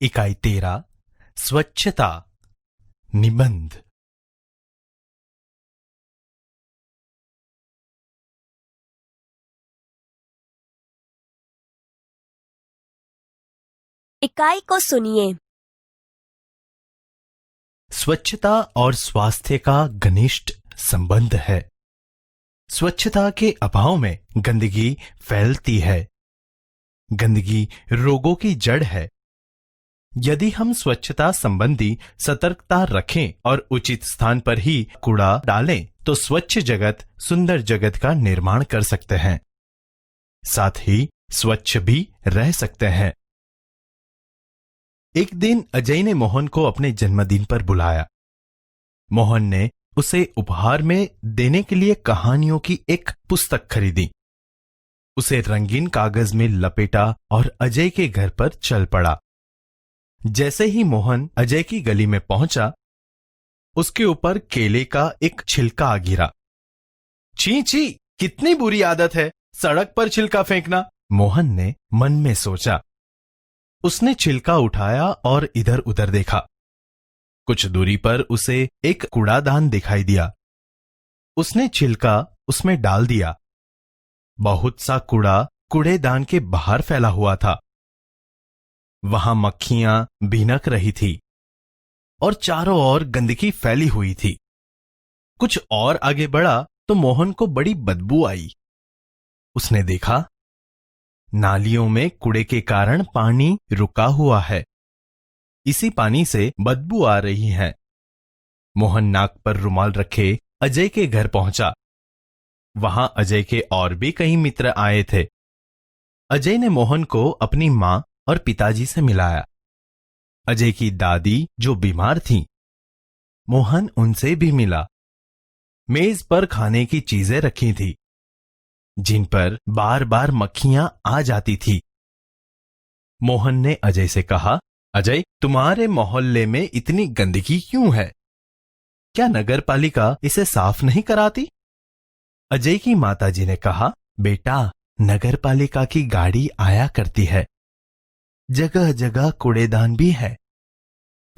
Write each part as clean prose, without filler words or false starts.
इकाई 13 स्वच्छता निबंध। इकाई को सुनिए। स्वच्छता और स्वास्थ्य का घनिष्ठ संबंध है। स्वच्छता के अभाव में गंदगी फैलती है। गंदगी रोगों की जड़ है। यदि हम स्वच्छता संबंधी सतर्कता रखें और उचित स्थान पर ही कूड़ा डालें तो स्वच्छ जगत सुंदर जगत का निर्माण कर सकते हैं, साथ ही स्वच्छ भी रह सकते हैं। एक दिन अजय ने मोहन को अपने जन्मदिन पर बुलाया। मोहन ने उसे उपहार में देने के लिए कहानियों की एक पुस्तक खरीदी। उसे रंगीन कागज में लपेटा और अजय के घर पर चल पड़ा। जैसे ही मोहन अजय की गली में पहुंचा, उसके ऊपर केले का एक छिलका आ गिरा। छी छी, कितनी बुरी आदत है सड़क पर छिलका फेंकना, मोहन ने मन में सोचा। उसने छिलका उठाया और इधर उधर देखा। कुछ दूरी पर उसे एक कूड़ादान दिखाई दिया। उसने छिलका उसमें डाल दिया। बहुत सा कूड़ा कूड़ेदान के बाहर फैला हुआ था। वहां मक्खियां भिनक रही थी और चारों ओर गंदगी फैली हुई थी। कुछ और आगे बढ़ा तो मोहन को बड़ी बदबू आई। उसने देखा, नालियों में कूड़े के कारण पानी रुका हुआ है। इसी पानी से बदबू आ रही है। मोहन नाक पर रुमाल रखे अजय के घर पहुंचा। वहां अजय के और भी कई मित्र आए थे। अजय ने मोहन को अपनी मां और पिताजी से मिलाया। अजय की दादी जो बीमार थीं, मोहन उनसे भी मिला। मेज पर खाने की चीजें रखी थी, जिन पर बार बार मक्खियां आ जाती थी। मोहन ने अजय से कहा, अजय, तुम्हारे मोहल्ले में इतनी गंदगी क्यों है? क्या नगर पालिका इसे साफ नहीं कराती? अजय की माताजी ने कहा, बेटा, नगर पालिका की गाड़ी आया करती है। जगह जगह कूड़ेदान भी है,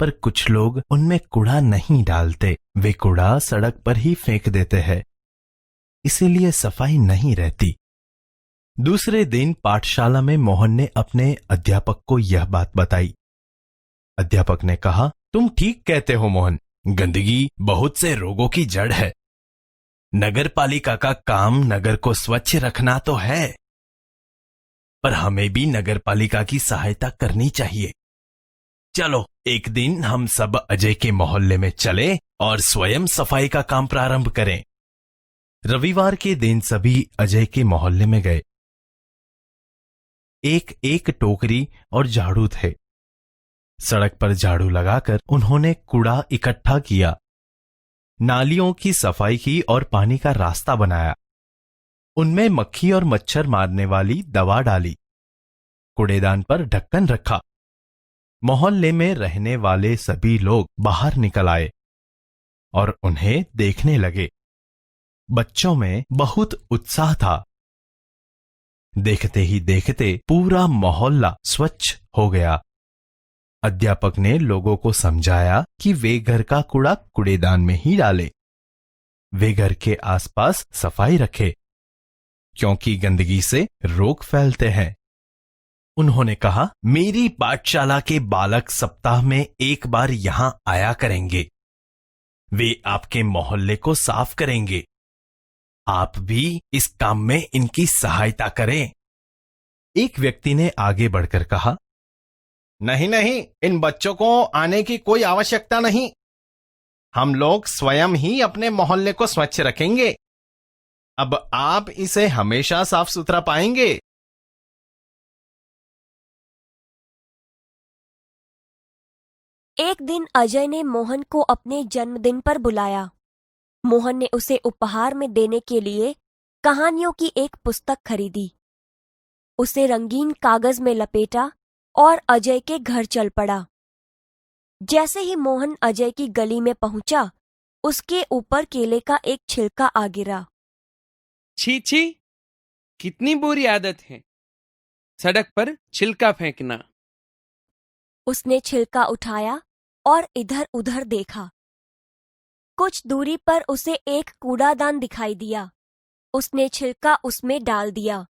पर कुछ लोग उनमें कूड़ा नहीं डालते। वे कूड़ा सड़क पर ही फेंक देते हैं, इसीलिए सफाई नहीं रहती। दूसरे दिन पाठशाला में मोहन ने अपने अध्यापक को यह बात बताई। अध्यापक ने कहा, तुम ठीक कहते हो मोहन, गंदगी बहुत से रोगों की जड़ है। नगर पालिका का काम नगर को स्वच्छ रखना तो है, पर हमें भी नगर पालिका की सहायता करनी चाहिए। चलो एक दिन हम सब अजय के मोहल्ले में चलें और स्वयं सफाई का काम प्रारंभ करें। रविवार के दिन सभी अजय के मोहल्ले में गए। एक एक टोकरी और झाड़ू थे। सड़क पर झाड़ू लगाकर उन्होंने कूड़ा इकट्ठा किया, नालियों की सफाई की और पानी का रास्ता बनाया। उनमें मक्खी और मच्छर मारने वाली दवा डाली। कूड़ेदान पर ढक्कन रखा। मोहल्ले में रहने वाले सभी लोग बाहर निकल आए और उन्हें देखने लगे। बच्चों में बहुत उत्साह था। देखते ही देखते पूरा मोहल्ला स्वच्छ हो गया। अध्यापक ने लोगों को समझाया कि वे घर का कूड़ा कूड़ेदान में ही डालें। वे घर के आसपास सफाई रखें, क्योंकि गंदगी से रोग फैलते हैं। उन्होंने कहा, मेरी पाठशाला के बालक सप्ताह में एक बार यहां आया करेंगे। वे आपके मोहल्ले को साफ करेंगे। आप भी इस काम में इनकी सहायता करें। एक व्यक्ति ने आगे बढ़कर कहा, नहीं नहीं, इन बच्चों को आने की कोई आवश्यकता नहीं। हम लोग स्वयं ही अपने मोहल्ले को स्वच्छ रखेंगे। अब आप इसे हमेशा साफ सुथरा पाएंगे। एक दिन अजय ने मोहन को अपने जन्मदिन पर बुलाया। मोहन ने उसे उपहार में देने के लिए कहानियों की एक पुस्तक खरीदी। उसे रंगीन कागज में लपेटा और अजय के घर चल पड़ा। जैसे ही मोहन अजय की गली में पहुंचा, उसके ऊपर केले का एक छिलका आ गिरा। छी छी, कितनी बुरी आदत है सड़क पर छिलका फेंकना। उसने छिलका उठाया और इधर उधर देखा। कुछ दूरी पर उसे एक कूड़ादान दिखाई दिया। उसने छिलका उसमें डाल दिया।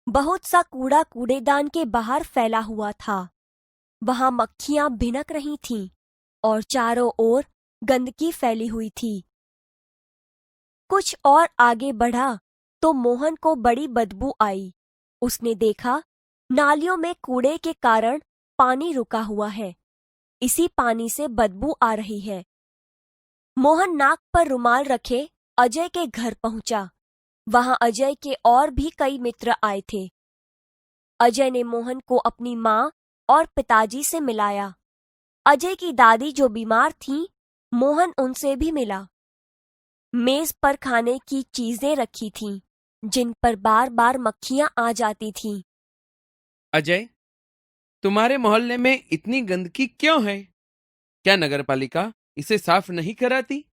बहुत सा कूड़ा कूड़ेदान के बाहर फैला हुआ था। वहां मक्खियां भिनक रही थीं और चारों ओर गंदगी फैली हुई थी। कुछ और आगे बढ़ा तो मोहन को बड़ी बदबू आई। उसने देखा नालियों में कूड़े के कारण पानी रुका हुआ है। इसी पानी से बदबू आ रही है। मोहन नाक पर रुमाल रखे अजय के घर पहुंचा। वहां अजय के और भी कई मित्र आए थे। अजय ने मोहन को अपनी माँ और पिताजी से मिलाया। अजय की दादी जो बीमार थीं, मोहन उनसे भी मिला। मेज पर खाने की चीजें रखी थीं, जिन पर बार बार मक्खियां आ जाती थीं। अजय, तुम्हारे मोहल्ले में इतनी गंदगी क्यों है? क्या नगरपालिका इसे साफ नहीं कराती?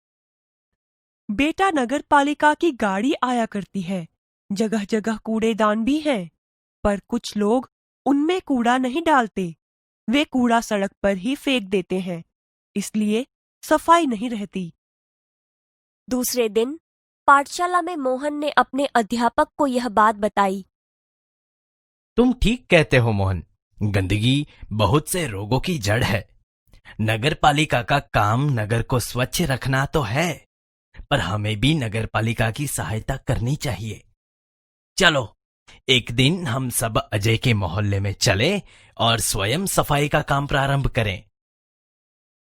बेटा, नगर पालिका की गाड़ी आया करती है। जगह जगह कूड़ेदान भी हैं, पर कुछ लोग उनमें कूड़ा नहीं डालते। वे कूड़ा सड़क पर ही फेंक देते हैं, इसलिए सफाई नहीं रहती। दूसरे दिन पाठशाला में मोहन ने अपने अध्यापक को यह बात बताई। तुम ठीक कहते हो मोहन, गंदगी बहुत से रोगों की जड़ है। नगर पालिका का काम नगर को स्वच्छ रखना तो है, पर हमें भी नगर पालिका की सहायता करनी चाहिए। चलो एक दिन हम सब अजय के मोहल्ले में चले और स्वयं सफाई का काम प्रारंभ करें।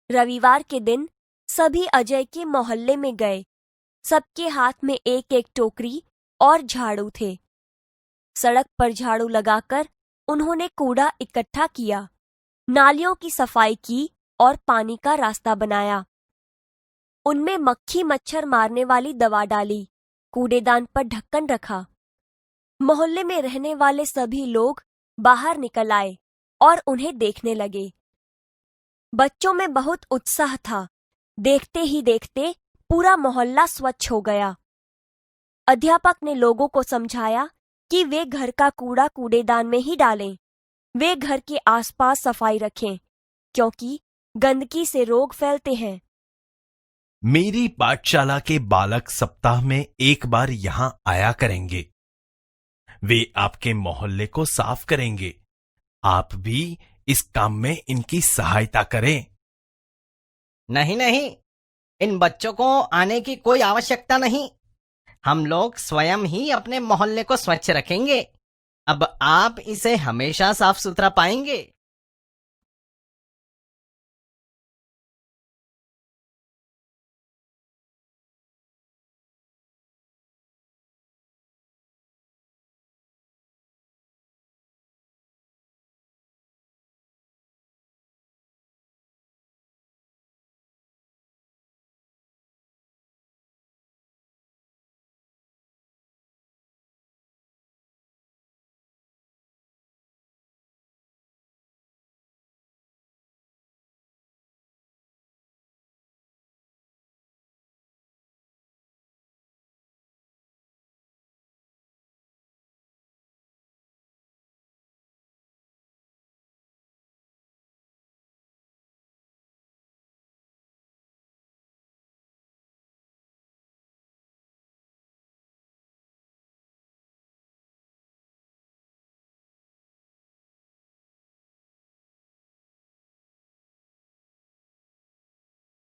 रविवार के दिन सभी अजय के मोहल्ले में गए। सबके हाथ में एक एक टोकरी और झाड़ू थे। सड़क पर झाड़ू लगाकर उन्होंने कूड़ा इकट्ठा किया, नालियों की सफाई की और पानी का रास्ता बनाया। उनमें मक्खी मच्छर मारने वाली दवा डाली, कूड़ेदान पर ढक्कन रखा। मोहल्ले में रहने वाले सभी लोग बाहर निकल आए और उन्हें देखने लगे। बच्चों में बहुत उत्साह था। देखते ही देखते पूरा मोहल्ला स्वच्छ हो गया। अध्यापक ने लोगों को समझाया कि वे घर का कूड़ा कूड़ेदान में ही डालें। वे घर के आसपास सफाई रखें, क्योंकि गंदगी से रोग फैलते हैं। मेरी पाठशाला के बालक सप्ताह में एक बार यहां आया करेंगे। वे आपके मोहल्ले को साफ करेंगे। आप भी इस काम में इनकी सहायता करें। नहीं नहीं, इन बच्चों को आने की कोई आवश्यकता नहीं। हम लोग स्वयं ही अपने मोहल्ले को स्वच्छ रखेंगे। अब आप इसे हमेशा साफ सुथरा पाएंगे।